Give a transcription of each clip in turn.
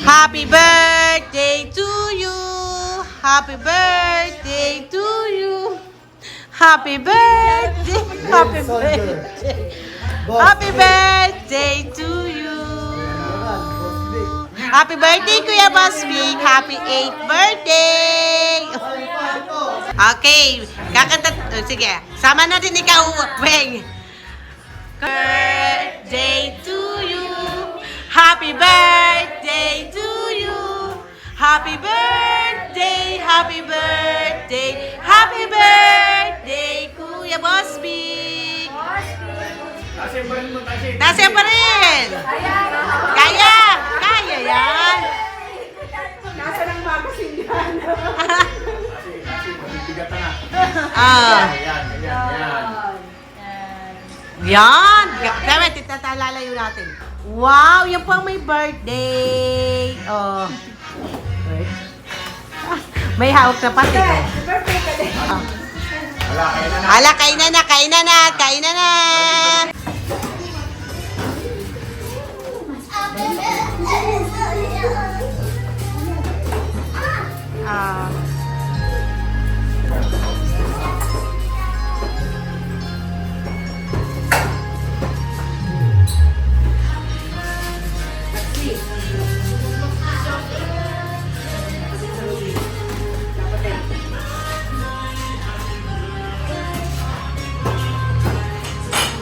Happy birthday to you. Happy birthday to you. Happy birthday. Happy birthday. Happy birthday to you. Happy birthday, Kuya Boswick. Happy 8th birthday. Okay, kakanta. Sige, sama natin ikaw, Weng. Birthday to you. Happy birthday to you. Happy birthday, happy birthday, happy birthday, Kuya Boswick. Tasin pa rin mo, tasin. Tasin pa rin. Kaya yan. Nasa ng magasin yan. Tasin, mabibigatan na. Ayan. Yan. Dapat itatalalayo natin. Wow, yan po ang may birthday. Oh. May hawak na pati. Birthday ka din. Ala, kain na.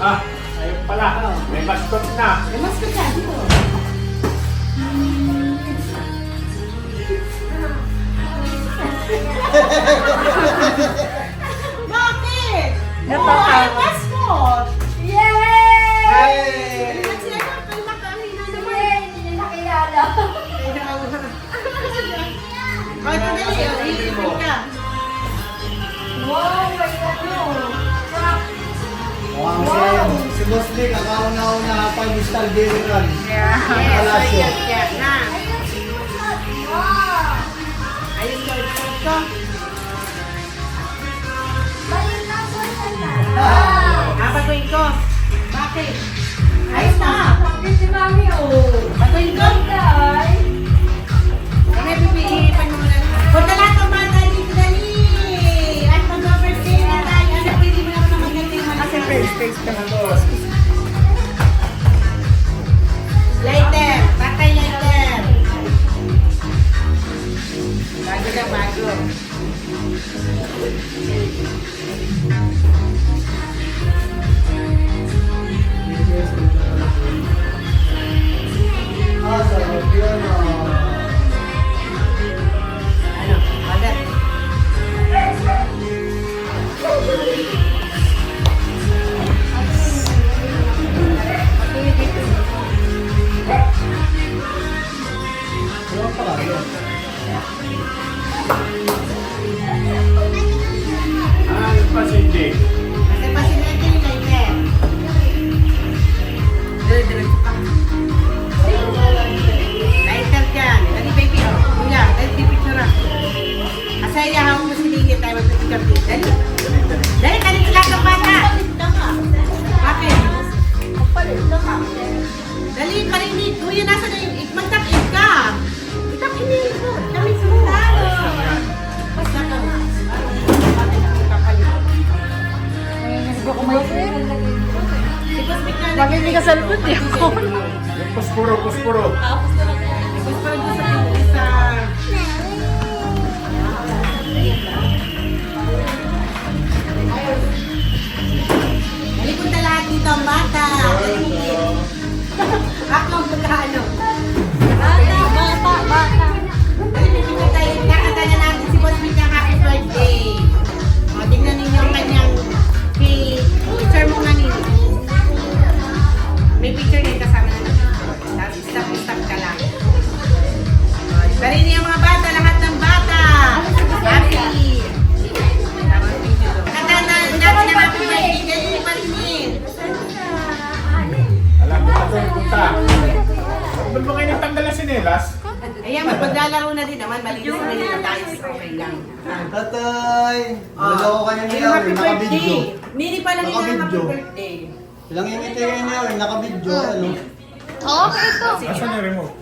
Ah. Ayun pala. May mascot na. Mas ka dyan. Bakit? Ay, mascot! Yay! Sila na, kalmakahina naman. Yay! Hindi niya nakilala. Ay, dali. Iisipin ka. Wow! May ano. Wow, si Boss Nick, ang kauna-una 5-star general. Palasyo. Yan na. Wow! Ayun, Lord. Ito. Balik na po sa Batuin ko. Bakit? Ayos na. Bakit si Mami, oh? Batuin ko. Ay! May pipihipan mo na. Punta lahat ng bata dito, dali. At mag-birthday na tayo. Ano, pwede mo naman naman ganting Kasi face ka na to. Lighter. Patay lighter. Bago na, bago. Ah, sarap yun, Ano? Alat. Sarap pala yun. Ayun pa si Jay. Kasi pa sila ito yung lighter. Diretso ka. Lighter dyan. Dali, baby. Oh. Kuya, dali, pipicture ako. Asaya, hawak mo si Lingit. Tayo mag-picture dito. Dali. Dali, dali, lahat ng bata. Bakit? Dali, parinig. Kuya, nasa na yung magtakip ka. Itakinin mo. Itakinin mo. Basta ka. Si Cosmic na Bakit hindi ka sa lupot, di ako? Yung puspuro. Gusto rin ko sa isa. Dali, punta lahat dito ang bata. Ako ang pagkaano. Bata. Dali, pipicture tayo. Nakata na natin si Boss Vic ng happy birthday. O, tingnan ninyo ang kanyang picture mo nga ninyo. May picture din kasama na natin. Tapos stop ka lang. O, bari niyo mga bata, lahat ng bata. Happy. Nakata na natin ang happy birthday. Dali, parinig. Alam mo pa doon punta. Ba't mo kayo nagtanggal na sinelas? Ayan, magpaglalaro na din naman. Malinis na din tayo. Okay lang. Tatay! Naloko ka niya niya, Happy nakabidyo. birthday. Nini pa lang yung happy Nakabidyo. birthday. Ilang ingiti kayo niya, nakabidyo. Ano? Oo, ito. Asan yung remote?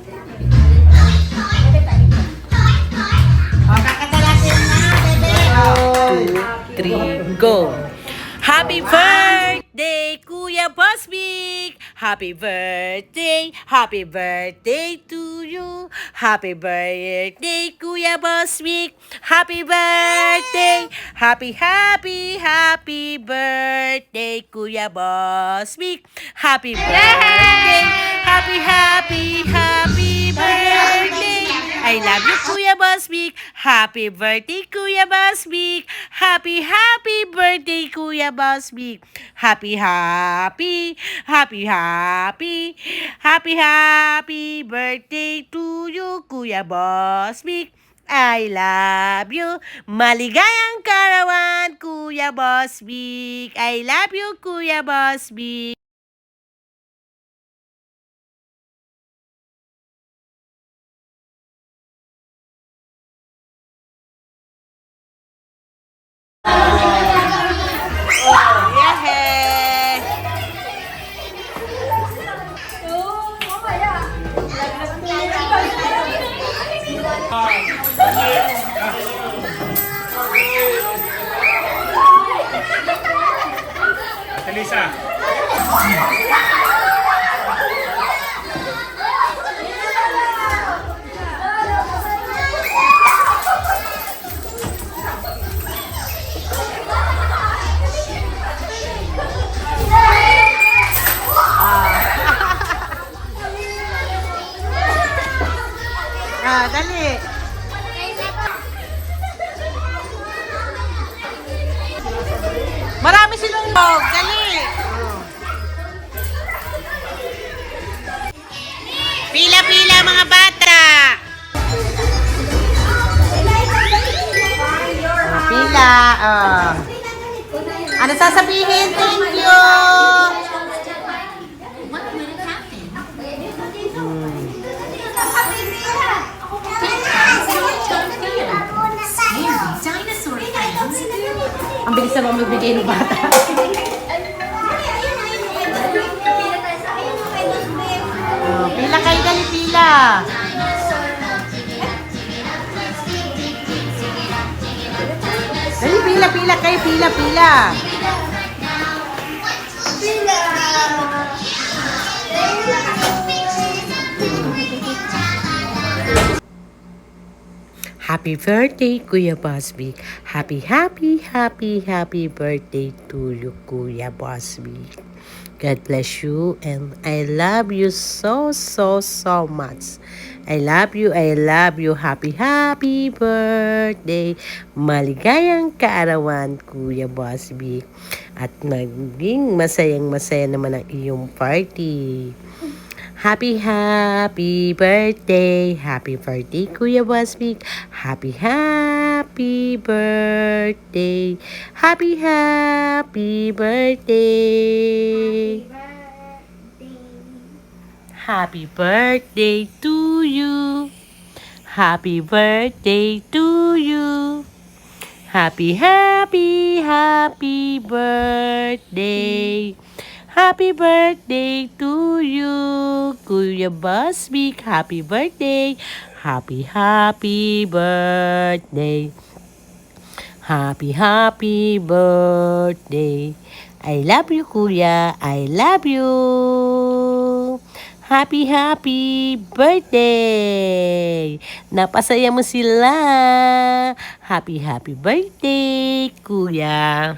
Happy birthday, Kuya Bosbik! Happy birthday to you. Happy birthday, Kuya Bosbik! Happy birthday! Happy birthday, Kuya Bosbik! Happy birthday! Happy birthday! I love you, Kuya Bosbik! Happy birthday, Kuya Bosbik! Happy birthday, Kuya Bosbik! Happy birthday to you, Kuya Bosbik! I love you. Maligayang karawan, Kuya Bosbik. I love you, Kuya Bosbik. Yeah. Oo, mamaya. Ate Lisa. Dali. Marami silang log. Dali. Pila-pila mga bata. Pila. Ano sasabihin? Thank you. Ang bilis naman magbigay ng bata. Pila kayo, dali pila. Dali pila kayo, pila. Happy birthday, Kuya Bosbik. Happy birthday to you, Kuya Bosbik. God bless you and I love you so much. I love you. Happy birthday. Maligayang kaarawan, Kuya Bosbik. At naging masayang-masaya naman ang iyong party. Happy birthday. Happy birthday, Kuya Bosbik. Happy birthday. Happy birthday. Happy birthday to you. Happy birthday to you. Happy birthday. Happy birthday to you, Kuya Bosbik. Happy birthday. Happy birthday. Happy birthday. I love you, Kuya. I love you. Happy birthday. Napasaya mo sila. Happy birthday, Kuya.